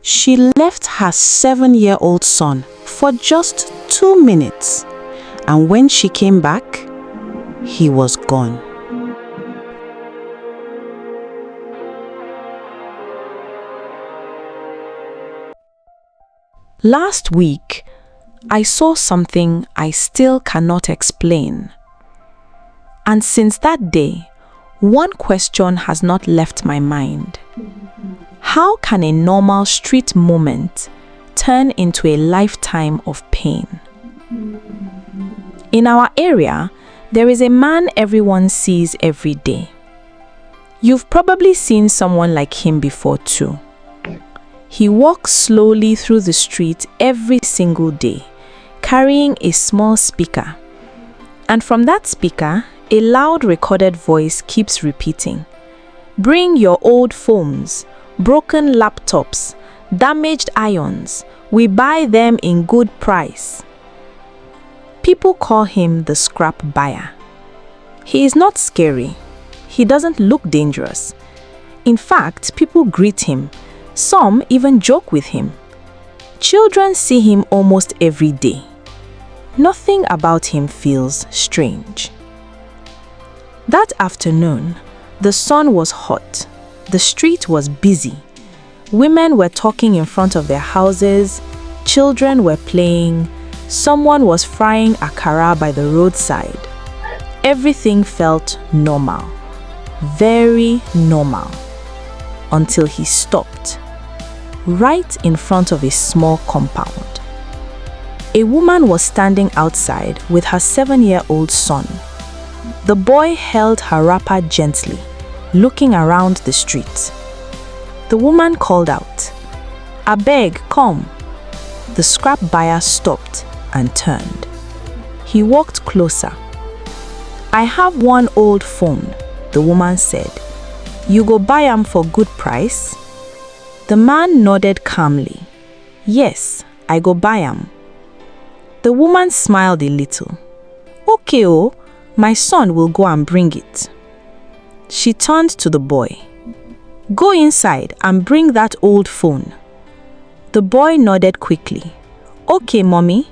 She left her 7-year-old son for just 2 minutes, and when she came back, he was gone. Last week, I saw something I still cannot explain. And since that day, one question has not left my mind. How can a normal street moment turn into a lifetime of pain? In our area, there is a man everyone sees every day. You've probably seen someone like him before too. He walks slowly through the street every single day, carrying a small speaker. And from that speaker, a loud recorded voice keeps repeating, "Bring your old phones, broken laptops, damaged irons. We buy them in good price." People call him the scrap buyer. He is not scary. He doesn't look dangerous. In fact, people greet him. Some even joke with him. Children see him almost every day. Nothing about him feels strange. That afternoon, the sun was hot. The street was busy. Women were talking in front of their houses. Children were playing. Someone was frying akara by the roadside. Everything felt normal. Very normal. Until he stopped. Right in front of a small compound. A woman was standing outside with her 7-year-old son. The boy held her wrapper gently, looking around the street. The woman called out, "Abeg, come." The scrap buyer stopped and turned. He walked closer. "I have one old phone," the woman said. "You go buy am for good price?" The man nodded calmly. "Yes, I go buy am." The woman smiled a little. "Okay, oh, my son will go and bring it." She turned to the boy. "Go inside and bring that old phone." The boy nodded quickly. "Okay, mommy,"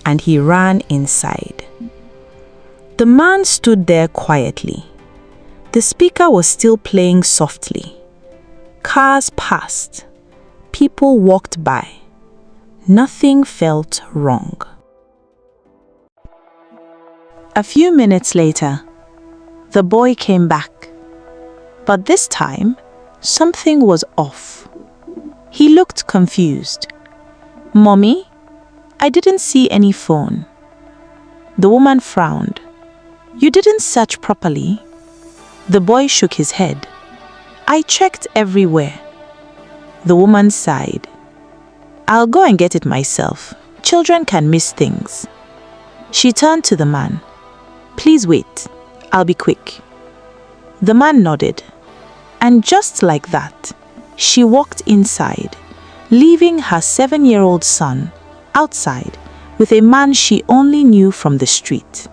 and he ran inside. The man stood there quietly. The speaker was still playing softly. Cars passed. People walked by. Nothing felt wrong. A few minutes later, the boy came back. But this time, something was off. He looked confused. "Mommy, I didn't see any phone." The woman frowned. "You didn't search properly?" The boy shook his head. "I checked everywhere." The woman sighed. "I'll go and get it myself. Children can miss things." She turned to the man. "Please wait. I'll be quick." The man nodded. And just like that, she walked inside, leaving her 7-year-old son outside with a man she only knew from the street.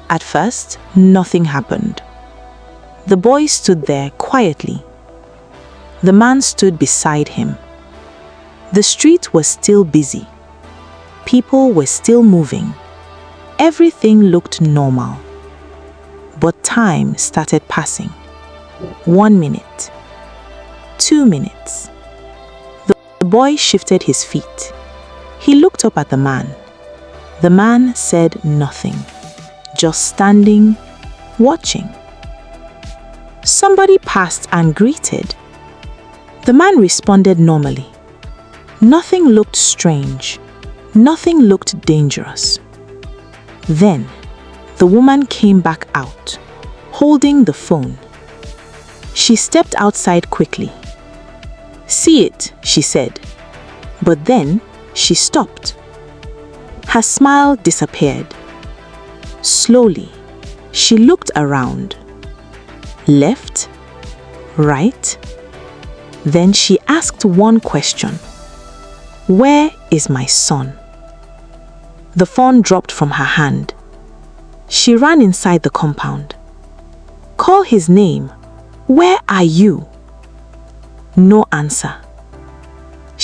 At first, nothing happened. The boy stood there quietly. The man stood beside him. The street was still busy. People were still moving. Everything looked normal. But time started passing. 1 minute. 2 minutes. The boy shifted his feet. He looked up at the man. The man said nothing, just standing, watching. Somebody passed and greeted. The man responded normally. Nothing looked strange. Nothing looked dangerous. Then, the woman came back out, holding the phone. She stepped outside quickly. "See it," she said. But then, she stopped. Her smile disappeared. Slowly, she looked around. Left, right. Then she asked one question. "Where is my son?" The phone dropped from her hand. She ran inside the compound. "Call his name. Where are you?" No answer.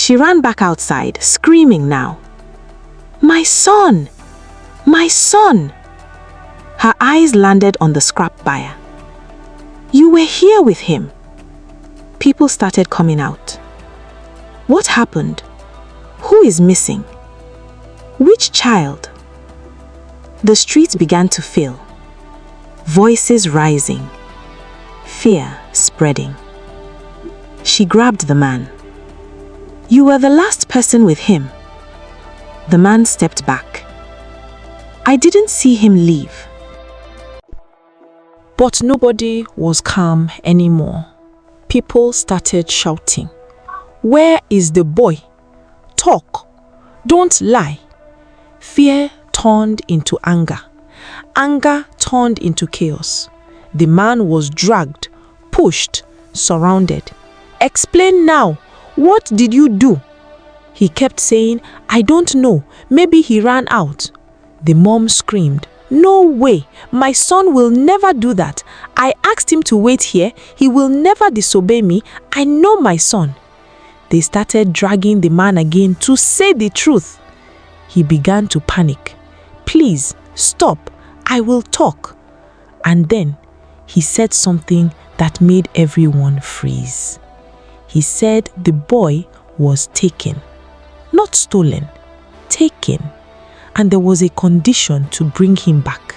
She ran back outside, screaming now. "My son! My son!" Her eyes landed on the scrap buyer. "You were here with him." People started coming out. What happened? Who is missing? Which child? The streets began to fill. Voices rising. Fear spreading. She grabbed the man. "You were the last person with him." The man stepped back. "I didn't see him leave." But nobody was calm anymore. People started shouting, "Where is the boy? Talk! Don't lie!" Fear turned into anger. Anger turned into chaos. The man was dragged, pushed, surrounded. "Explain now! What did you do?" He kept saying, "I don't know. Maybe he ran out." The mom screamed, "No way! My son will never do that. I asked him to wait here. He will never disobey me. I know my son." They started dragging the man again to say the truth. He began to panic. "Please, stop. I will talk." And then he said something that made everyone freeze. He said the boy was taken. Not stolen, taken. And there was a condition to bring him back.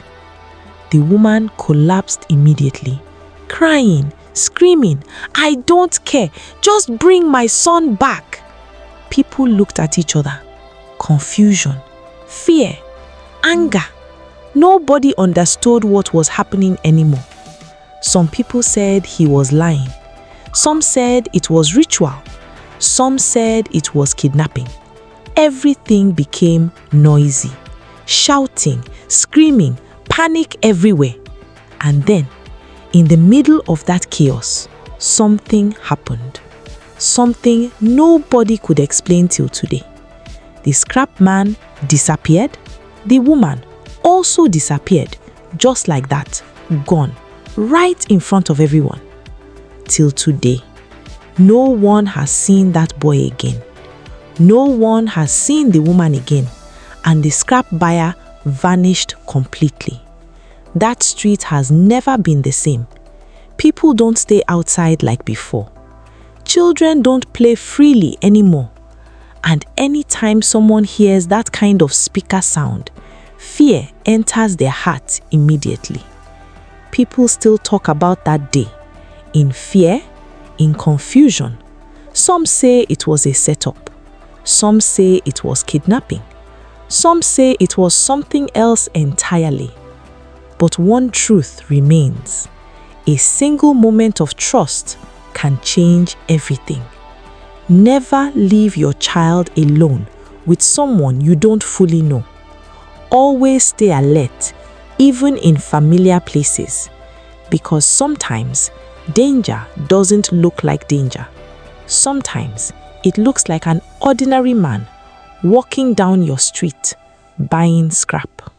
The woman collapsed immediately, crying, screaming, "I don't care, just bring my son back." People looked at each other. Confusion, fear, anger. Nobody understood what was happening anymore. Some people said he was lying. Some said it was ritual. Some said it was kidnapping. Everything became noisy. Shouting, screaming, panic everywhere. And then, in the middle of that chaos, something happened. Something nobody could explain till today. The scrap man disappeared. The woman also disappeared, just like that, gone, right in front of everyone. Till today, no one has seen that boy again. No one has seen the woman again, and the scrap buyer vanished completely. That street has never been the same. People don't stay outside like before. Children don't play freely anymore. And anytime someone hears that kind of speaker sound, fear enters their heart immediately. People still talk about that day, in fear, in confusion. Some say it was a setup. Some say it was kidnapping. Some say it was something else entirely. But one truth remains. A single moment of trust can change everything. Never leave your child alone with someone you don't fully know. Always stay alert, even in familiar places, because sometimes danger doesn't look like danger. Sometimes it looks like an ordinary man walking down your street buying scrap.